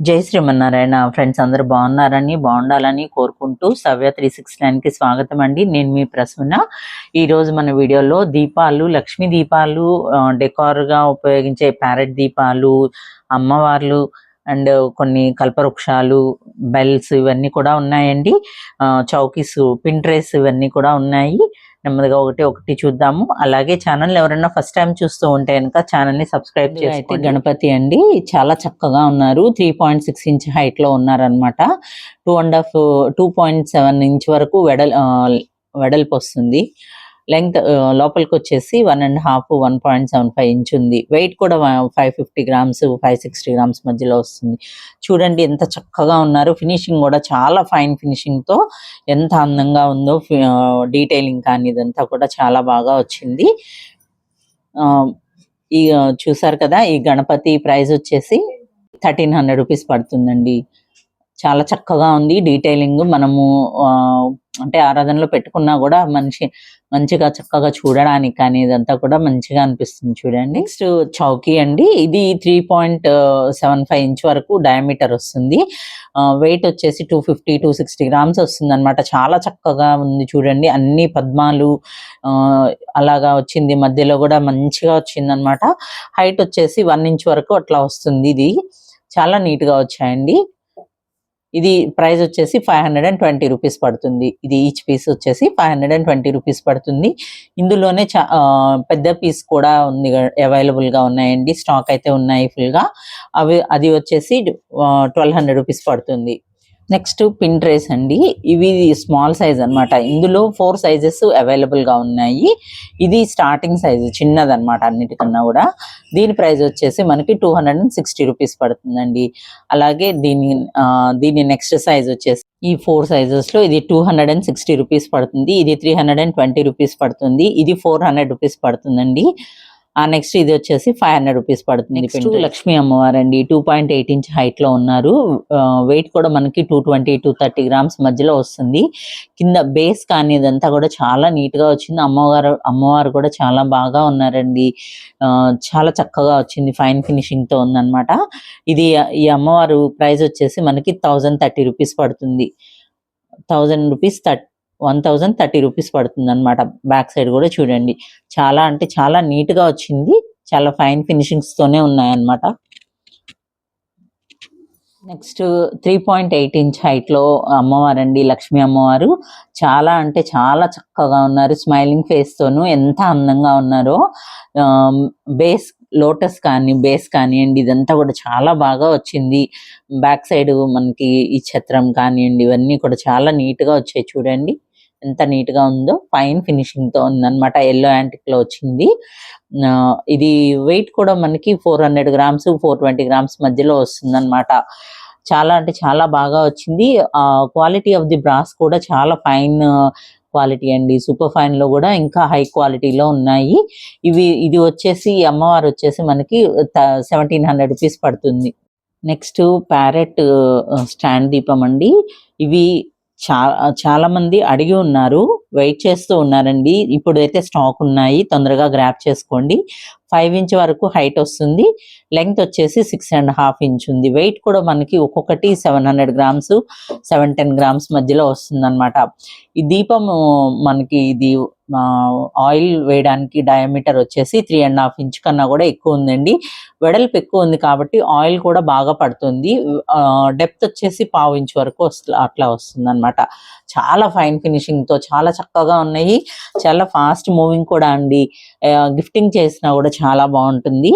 జై శ్రీమన్నారాయణ ఫ్రెండ్స్ అందరూ బాగున్నారని బాగుండాలని కోరుకుంటూ సవ్య 369కి స్వాగతం అండి. నేను మీ ప్రసన్న. ఈరోజు మన వీడియోలో దీపాలు, లక్ష్మీ దీపాలు, డెకార్గా ఉపయోగించే ప్యారెట్ దీపాలు, అమ్మవార్లు అండ్ కొన్ని కల్పవృక్షాలు, బెల్స్ ఇవన్నీ కూడా ఉన్నాయండి. చౌకీస్, పిన్ ట్రేస్ ఇవన్నీ కూడా ఉన్నాయి. నెమ్మదిగా ఒకటి చూద్దాము. అలాగే ఛానల్ ఎవరైనా ఫస్ట్ టైం చూస్తూ ఉంటే కనుక ఛానల్ని సబ్స్క్రైబ్ చేసుకోండి. గణపతి అండి చాలా చక్కగా ఉన్నారు. 3.6 ఇంచ్ హైట్ లో ఉన్నారనమాట. 2.7 ఇంచ్ వరకు వెడల్పు వస్తుంది. లెంగ్త్ లోపలికి వచ్చేసి 1.5 1.75 ఇంచ్ ఉంది. వెయిట్ కూడా 550 గ్రామ్స్ 560 గ్రామ్స్ మధ్యలో వస్తుంది. చూడండి ఎంత చక్కగా ఉన్నారు. ఫినిషింగ్ కూడా చాలా ఫైన్ ఫినిషింగ్ తో ఎంత అందంగా ఉందో. డీటెయిలింగ్ కానీ ఇదంతా కూడా చాలా బాగా వచ్చింది. ఈ చూసారు కదా, ఈ గణపతి ప్రైస్ వచ్చేసి 1300 రూపీస్ పడుతుందండి. చాలా చక్కగా ఉంది డీటెయిలింగ్. మనము అంటే ఆరాధనలో పెట్టుకున్నా కూడా మంచిగా చక్కగా చూడడానికి కానీ ఇదంతా కూడా మంచిగా అనిపిస్తుంది. చూడండి. నెక్స్ట్ చౌకీ అండి. ఇది 3.75 ఇంచ్ వరకు డయామీటర్ వస్తుంది. వెయిట్ వచ్చేసి 250-260 గ్రామ్స్ వస్తుంది అనమాట. చాలా చక్కగా ఉంది చూడండి. అన్ని పద్మాలు అలాగా వచ్చింది. మధ్యలో కూడా మంచిగా వచ్చింది అనమాట. హైట్ వచ్చేసి 1 ఇంచ్ వరకు అట్లా వస్తుంది. ఇది చాలా నీట్ గా వచ్చాయండి. ఇది ప్రైస్ వచ్చేసి 520 రూపీస్ పడుతుంది. ఇది ఈచ్ పీస్ వచ్చేసి 520 రూపీస్ పడుతుంది. ఇందులోనే పెద్ద పీస్ కూడా ఉంది, అవైలబుల్ గా ఉన్నాయండి. స్టాక్ అయితే ఉన్నాయి ఫుల్ గా. అది వచ్చేసి 1200 రూపీస్ పడుతుంది. నెక్స్ట్ పిన్-ట్రేస్ అండి. ఇవి స్మాల్ సైజ్ అనమాట. ఇందులో 4 సైజెస్ అవైలబుల్ గా ఉన్నాయి. ఇది స్టార్టింగ్ సైజు, చిన్నదన్నమాట అన్నిటికన్నా కూడా. దీని ప్రైస్ వచ్చేసి మనకి 260 రూపీస్ పడుతుందండి. అలాగే దీని నెక్స్ట్ సైజ్ వచ్చేసి ఈ 4 సైజెస్ లో ఇది 260 రూపీస్ పడుతుంది. ఇది 320 రూపీస్ పడుతుంది. ఇది 400 రూపీస్ పడుతుందండి. నెక్స్ట్ ఇది వచ్చేసి 500 రూపీస్ పడుతుంది. లక్ష్మీ అమ్మవారు అండి. 2.8 ఇంచ్ హైట్ లో ఉన్నారు. వెయిట్ కూడా మనకి 220-230 గ్రామ్స్ మధ్యలో వస్తుంది. కింద బేస్ కానీ ఇదంతా కూడా చాలా నీట్ గా వచ్చింది. అమ్మవారు కూడా చాలా బాగా ఉన్నారండి. చాలా చక్కగా వచ్చింది. ఫైన్ ఫినిషింగ్ తో ఉందన్నమాట. ఈ అమ్మవారు ప్రైస్ వచ్చేసి మనకి 1030 రూపీస్ పడుతుంది. 1030 రూపీస్ పడుతుంది అనమాట. బ్యాక్ సైడ్ కూడా చూడండి. చాలా అంటే చాలా నీట్ గా వచ్చింది. చాలా ఫైన్ ఫినిషింగ్స్ తోనే ఉన్నాయన్నమాట. నెక్స్ట్ 3.8 ఇంచ్ హైట్ లో అమ్మవారండి, లక్ష్మీ అమ్మవారు. చాలా అంటే చాలా చక్కగా ఉన్నారు. స్మైలింగ్ ఫేస్ తోను ఎంత అందంగా ఉన్నారో. బేస్ కానివ్వండి ఇదంతా కూడా చాలా బాగా వచ్చింది. బ్యాక్ సైడ్ మనకి ఈ ఛత్రం కానివ్వండి ఇవన్నీ కూడా చాలా నీట్ గా వచ్చాయి. చూడండి ఎంత నీట్ గా ఉందో. ఫైన్ ఫినిషింగ్ తో ఉందన్నమాట. ఎల్లో యాంటిక్ లో వచ్చింది. ఇది వెయిట్ కూడా మనకి 400 గ్రామ్స్ 420 గ్రామ్స్ మధ్యలో వస్తుంది అనమాట. చాలా అంటే చాలా బాగా వచ్చింది. క్వాలిటీ ఆఫ్ ది బ్రాస్ కూడా చాలా ఫైన్ క్వాలిటీ అండి. సూపర్ ఫైన్ లో కూడా ఇంకా హై క్వాలిటీలో ఉన్నాయి. ఇది వచ్చేసి అమ్మవారు వచ్చేసి మనకి 1700 రూపీస్ పడుతుంది. నెక్స్ట్ ప్యారెట్ స్టాండ్ దీపం అండి. ఇవి చాలా మంది అడిగి ఉన్నారు, వెయిట్ చేస్తూ ఉన్నారండి. ఇప్పుడైతే స్టాక్ ఉన్నాయి, తొందరగా గ్రాప్ చేసుకోండి. 5 ఇంచ్ వరకు హైట్ వస్తుంది. లెంగ్త్ వచ్చేసి 6.5 ఇంచ్ ఉంది. వెయిట్ కూడా మనకి ఒక్కొక్కటి 700 గ్రామ్స్ 710 గ్రామ్స్ మధ్యలో వస్తుంది అనమాట. ఈ దీపం మనకి ఇది ఆయిల్ వేయడానికి డయామీటర్ వచ్చేసి 3.5 ఇంచ్ కన్నా కూడా ఎక్కువ ఉందండి. వెడల్పు ఎక్కువ ఉంది కాబట్టి ఆయిల్ కూడా బాగా పడుతుంది. డెప్త్ వచ్చేసి 1/2 ఇంచ్ వరకు అట్లా వస్తుంది అనమాట. చాలా ఫైన్ ఫినిషింగ్ తో చాలా చక్కగా ఉన్నాయి. చాలా ఫాస్ట్ మూవింగ్ కూడా అండి. గిఫ్టింగ్ చేసినా కూడా చాలా బాగుంటుంది.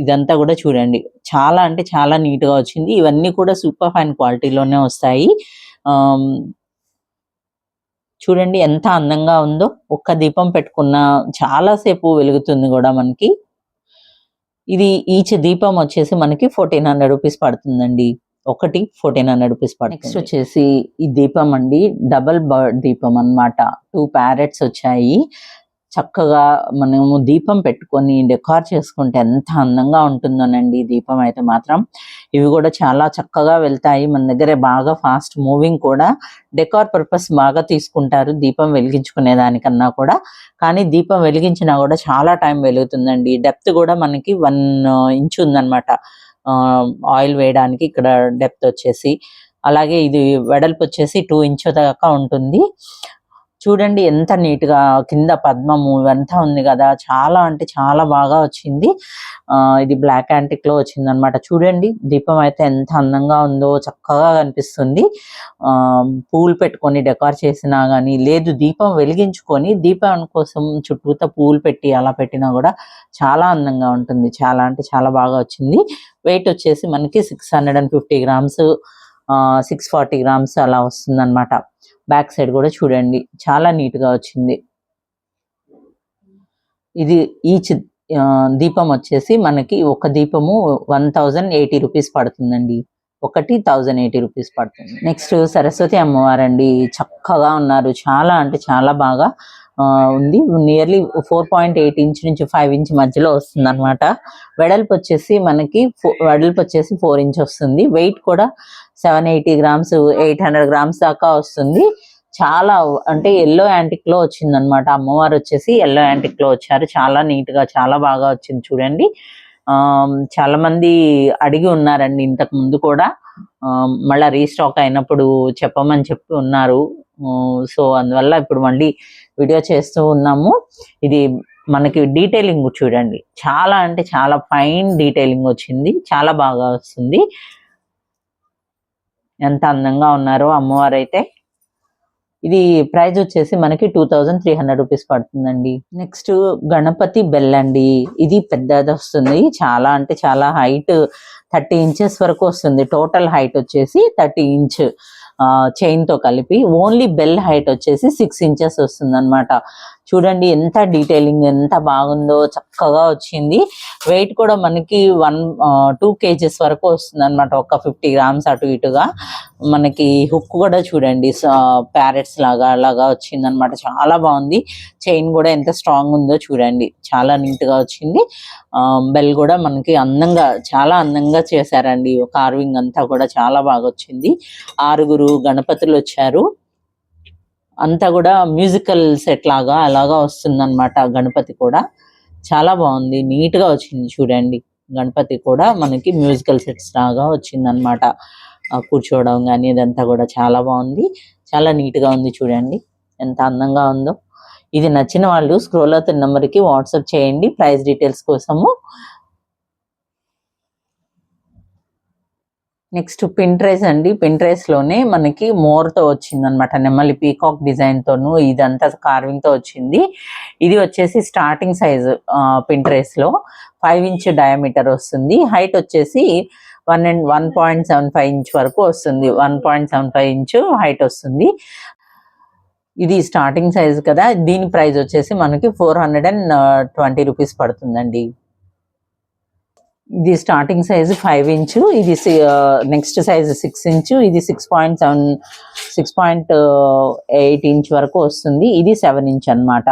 ఇదంతా కూడా చూడండి. చాలా అంటే చాలా నీట్ గా వచ్చింది. ఇవన్నీ కూడా సూపర్ ఫైన్ క్వాలిటీలోనే వస్తాయి. చూడండి ఎంత అందంగా ఉందో. ఒక్క దీపం పెట్టుకున్న చాలా సేపు వెలుగుతుంది కూడా మనకి. ఇది ఈచ్ దీపం వచ్చేసి మనకి 1400 రూపీస్ పడుతుందండి. ఒకటి 1400 రూపీస్ పడుతుంది. నెక్స్ట్ వచ్చేసి ఈ దీపం అండి, డబల్ బర్డ్ దీపం అన్నమాట. 2 ప్యారెట్స్ వచ్చాయి. చక్కగా మనము దీపం పెట్టుకొని డెకార్ చేసుకుంటే ఎంత అందంగా ఉంటుందోనండి. దీపం అయితే మాత్రం ఇవి కూడా చాలా చక్కగా వెళ్తాయి. మన దగ్గర బాగా ఫాస్ట్ మూవింగ్ కూడా. డెకార్ పర్పస్ బాగా తీసుకుంటారు దీపం వెలిగించుకునే దానికన్నా కూడా. కానీ దీపం వెలిగించినా కూడా చాలా టైం వెలుగుతుందండి. డెప్త్ కూడా మనకి 1 ఇంచ్ ఉందన్నమాట. ఆయిల్ వేయడానికి. ఇక్కడ డెప్త్ వచ్చేసి, అలాగే ఇది వెడల్పు వచ్చేసి 2 ఇంచ్ దాకా ఉంటుంది. చూడండి ఎంత నీట్ గా కింద పద్మము ఇవంతా ఉంది కదా, చాలా అంటే చాలా బాగా వచ్చింది. ఇది బ్లాక్ యాంటిక్ లో వచ్చింది అనమాట. చూడండి దీపం అయితే ఎంత అందంగా ఉందో, చక్కగా కనిపిస్తుంది. పూలు పెట్టుకొని డెకార్ చేసినా గానీ, లేదు దీపం వెలిగించుకొని దీపం కోసం చుట్టూతా పూలు పెట్టి అలా పెట్టినా కూడా చాలా అందంగా ఉంటుంది. చాలా అంటే చాలా బాగా వచ్చింది. వెయిట్ వచ్చేసి మనకి 650 గ్రామ్స్, 640 గ్రామ్స్ అలా వస్తుంది అనమాట. బ్యాక్ సైడ్ కూడా చూడండి చాలా నీట్ గా వచ్చింది. ఇది ఈచ్ దీపం వచ్చేసి మనకి ఒక దీపము 1080 రూపీస్ పడుతుందండి. ఒకటి 1080 రూపీస్ పడుతుంది. నెక్స్ట్ సరస్వతి అమ్మవారండి, చక్కగా ఉన్నారు. చాలా అంటే చాలా బాగా ఉంది. నియర్లీ 4.8 ఇంచ్ నుంచి 5 ఇంచ్ మధ్యలో వస్తుంది అనమాట. వెడల్పు వచ్చేసి 4 ఇంచ్ వస్తుంది. వెయిట్ కూడా 780 గ్రామ్స్, 800 గ్రామ్స్ దాకా వస్తుంది. చాలా అంటే ఎల్లో యాంటిక్ లో వచ్చింది అనమాట. అమ్మవారు వచ్చేసి ఎల్లో యాంటిక్ లో వచ్చారు. చాలా నీట్ గా చాలా బాగా వచ్చింది చూడండి. చాలా మంది అడిగి ఉన్నారండి ఇంతకు ముందు కూడా, మళ్ళీ రీస్టాక్ అయినప్పుడు చెప్పమని చెప్పి ఉన్నారు. సో అందువల్ల ఇప్పుడు మళ్ళీ వీడియో చేస్తూ ఉన్నాము. ఇది మనకి డీటెయిలింగ్ చూడండి, చాలా అంటే చాలా ఫైన్ డీటెయిలింగ్ వచ్చింది. చాలా బాగా వస్తుంది. ఎంత అందంగా ఉన్నారో అమ్మవారు అయితే. ఇది ప్రైస్ వచ్చేసి మనకి 2300 రూపీస్ పడుతుందండి. నెక్స్ట్ గణపతి బెల్ అండి. ఇది పెద్దది వస్తుంది. చాలా అంటే చాలా హైట్ 30 ఇంచెస్ వరకు వస్తుంది. టోటల్ హైట్ వచ్చేసి 30 ఇంచ్ చైన్ తో కలిపి. ఓన్లీ బెల్ హైట్ వచ్చేసి 6 ఇంచెస్ వస్తుంది అనమాట. చూడండి ఎంత డీటెయిలింగ్ ఎంత బాగుందో, చక్కగా వచ్చింది. వెయిట్ కూడా మనకి 2 kgs వరకు వస్తుంది అనమాట. ఒక 50 గ్రామ్స్ అటు ఇటుగా. మనకి హుక్ కూడా చూడండి ప్యారెట్స్ లాగా అలాగా వచ్చింది అనమాట. చాలా బాగుంది. చైన్ కూడా ఎంత స్ట్రాంగ్ ఉందో చూడండి, చాలా నీట్ గా వచ్చింది. బెల్ కూడా మనకి అందంగా, చాలా అందంగా చేశారండి. కార్వింగ్ అంతా కూడా చాలా బాగా వచ్చింది. 6 గణపతులు వచ్చారు. అంతా కూడా మ్యూజికల్ సెట్ లాగా అలాగా వస్తుంది అనమాట. గణపతి కూడా చాలా బాగుంది, నీట్ గా వచ్చింది. చూడండి గణపతి కూడా మనకి మ్యూజికల్ సెట్స్ లాగా వచ్చింది అనమాట. కూర్చోవడం కానీ ఇదంతా కూడా చాలా బాగుంది. చాలా నీట్ గా ఉంది. చూడండి ఎంత అందంగా ఉందో. ఇది నచ్చిన వాళ్ళు స్క్రోల్ అవుతున్న నెంబర్కి వాట్సాప్ చేయండి ప్రైస్ డీటెయిల్స్ కోసము. నెక్స్ట్ పింట్రెస్ అండి. పింట్రెస్ లోనే మనకి మోర్ తో వచ్చింది అనమాట. నెమలి పీకాక్ డిజైన్ తోను ఇదంతా కార్వింగ్ తో వచ్చింది. ఇది వచ్చేసి స్టార్టింగ్ సైజ్ పింట్రెస్ లో 5 ఇంచ్ డయామీటర్ వస్తుంది. హైట్ వచ్చేసి 1.75 ఇంచ్ వరకు వస్తుంది. 1.75 ఇంచ్ హైట్ వస్తుంది. ఇది స్టార్టింగ్ సైజ్ కదా. దీని ప్రైస్ వచ్చేసి మనకి 420 రూపీస్ పడుతుందండి. ఇది స్టార్టింగ్ సైజ్ 5 ఇంచ్, ఇది నెక్స్ట్ సైజ్ 6 ఇంచ్, ఇది 6.8 ఇంచ్ వరకు వస్తుంది. ఇది 7 ఇంచ్ అన్నమాట.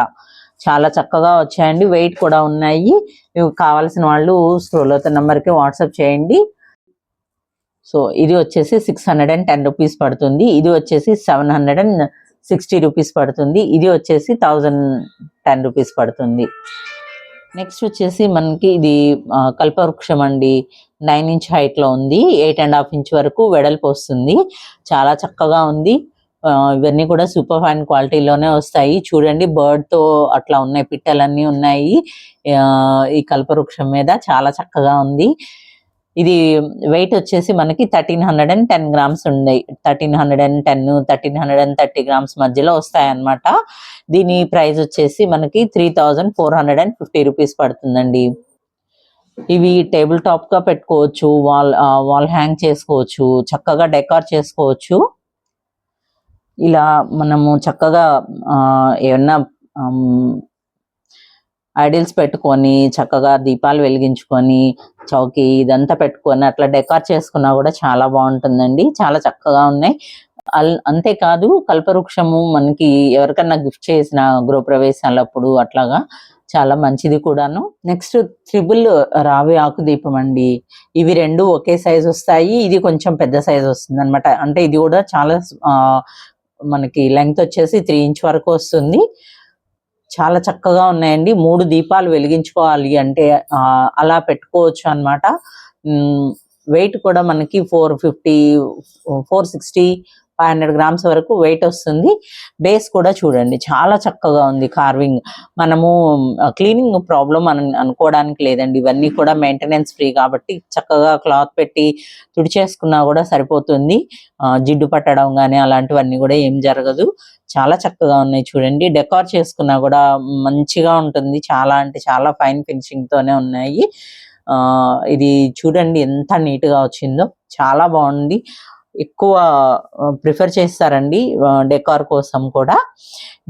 చాలా చక్కగా వచ్చాయండి. వెయిట్ కూడా ఉన్నాయి. కావాల్సిన వాళ్ళు స్క్రోల్ అవుతున్న నెంబర్కి వాట్సాప్ చేయండి. సో ఇది వచ్చేసి 610 రూపీస్ పడుతుంది. ఇది వచ్చేసి 760 రూపీస్ పడుతుంది. ఇది వచ్చేసి 1010 రూపీస్ పడుతుంది. నెక్స్ట్ వచ్చేసి మనకి ఇది కల్పవృక్షం అండి. 9 ఇంచ్ హైట్ లో ఉంది. 8.5 ఇంచ్ వరకు వెడల్పు వస్తుంది. చాలా చక్కగా ఉంది. ఇవన్నీ కూడా సూపర్ ఫైన్ క్వాలిటీలోనే వస్తాయి. చూడండి బర్డ్ తో అట్లా ఉన్నాయి, పిట్టలన్నీ ఉన్నాయి ఈ కల్పవృక్షం మీద. చాలా చక్కగా ఉంది. ఇది వెయిట్ వచ్చేసి మనకి 1310 గ్రామ్స్ ఉన్నాయి. 1310, 1330 గ్రామ్స్ మధ్యలో వస్తాయి అన్నమాట. దీని ప్రైస్ వచ్చేసి మనకి 3450 రూపీస్ పడుతుందండి. ఇవి టేబుల్ టాప్ గా పెట్టుకోవచ్చు, వాల్ హ్యాంగ్ చేసుకోవచ్చు, చక్కగా డెకార్ చేసుకోవచ్చు. ఇలా మనము చక్కగా ఏమన్నా ఐడిల్స్ పెట్టుకొని చక్కగా దీపాలు వెలిగించుకొని చౌకీ ఇదంతా పెట్టుకొని అట్లా డెకార్ చేసుకున్నా కూడా చాలా బాగుంటుందండి. చాలా చక్కగా ఉన్నాయి. అంతేకాదు కల్పవృక్షము మనకి ఎవరికన్నా గిఫ్ట్ చేసిన గృహప్రవేశాలప్పుడు అట్లాగా చాలా మంచిది కూడాను. నెక్స్ట్ త్రిబుల్ రావి ఆకు దీపం అండి. ఇవి రెండు ఒకే సైజ్ వస్తాయి. ఇది కొంచెం పెద్ద సైజ్ వస్తుంది అనమాట. అంటే ఇది కూడా చాలా మనకి లెంగ్త్ వచ్చేసి 3 ఇంచ్ వరకు వస్తుంది. చాలా చక్కగా ఉన్నాయండి. 3 దీపాలు వెలిగించుకోవాలి అంటే అలా పెట్టుకోవచ్చు అన్నమాట. వెయిట్ కూడా మనకి 450 460 500 గ్రామ్స్ వరకు వెయిట్ వస్తుంది. బేస్ కూడా చూడండి చాలా చక్కగా ఉంది కార్వింగ్. మనము క్లీనింగ్ ప్రాబ్లం అని అనుకోవడానికి లేదండి. ఇవన్నీ కూడా మెయింటెనెన్స్ ఫ్రీ కాబట్టి చక్కగా క్లాత్ పెట్టి తుడిచేసుకున్నా కూడా సరిపోతుంది. జిడ్డు పట్టడం కానీ అలాంటివన్నీ కూడా ఏం జరగదు. చాలా చక్కగా ఉన్నాయి చూడండి. డెకార్ చేసుకున్నా కూడా మంచిగా ఉంటుంది. చాలా అంటే చాలా ఫైన్ ఫినిషింగ్ తోనే ఉన్నాయి. ఇది చూడండి ఎంత నీట్ గా వచ్చిందో, చాలా బాగుంది. ఎక్కువ ప్రిఫర్ చేస్తారండి డెకార్ కోసం కూడా.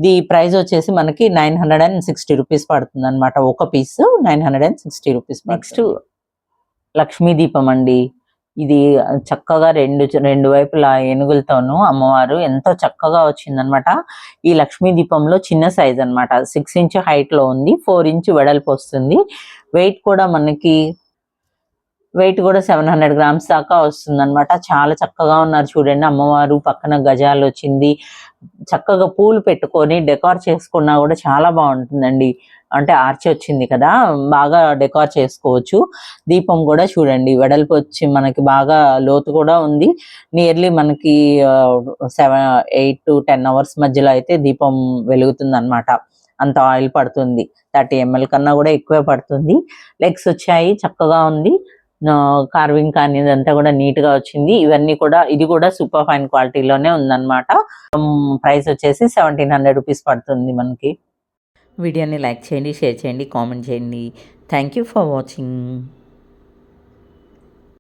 ది ప్రైస్ వచ్చేసి మనకి 960 రూపీస్ పడుతుంది అనమాట. ఒక పీస్ 960 రూపీస్. నెక్స్ట్ లక్ష్మీ దీపం అండి. ఇది చక్కగా రెండు వైపులా ఏనుగులతోనూ అమ్మవారు ఎంతో చక్కగా వచ్చిందనమాట. ఈ లక్ష్మీ దీపంలో చిన్న సైజ్ అనమాట. 6 ఇంచ్ హైట్ లో ఉంది, 4 ఇంచ్ వెడల్పు వస్తుంది. వెయిట్ కూడా 700 గ్రామ్స్ దాకా వస్తుంది అనమాట. చాలా చక్కగా ఉన్నారు చూడండి. అమ్మవారు పక్కన గజాలు వచ్చింది. చక్కగా పూలు పెట్టుకొని డెకార్ చేసుకున్నా కూడా చాలా బాగుంటుందండి. అంటే ఆర్చి వచ్చింది కదా, బాగా డెకార్ చేసుకోవచ్చు. దీపం కూడా చూడండి వెడల్పు వచ్చి మనకి బాగా లోతు కూడా ఉంది. నియర్లీ మనకి 8 to 10 అవర్స్ మధ్యలో అయితే దీపం వెలుగుతుంది అనమాట. అంత ఆయిల్ పడుతుంది. 30 ml కన్నా కూడా ఎక్కువే పడుతుంది. లెగ్స్ వచ్చాయి, చక్కగా ఉంది. కార్వింగ్ కానీ ఇదంతా కూడా నీట్ గా వచ్చింది. ఇది కూడా సూపర్ ఫైన్ క్వాలిటీలోనే ఉందన్నమాట. ప్రైస్ వచ్చేసి 1700 రూపీస్ పడుతుంది మనకి. వీడియోని లైక్ చేయండి, షేర్ చేయండి, కామెంట్ చేయండి. Thank you for watching.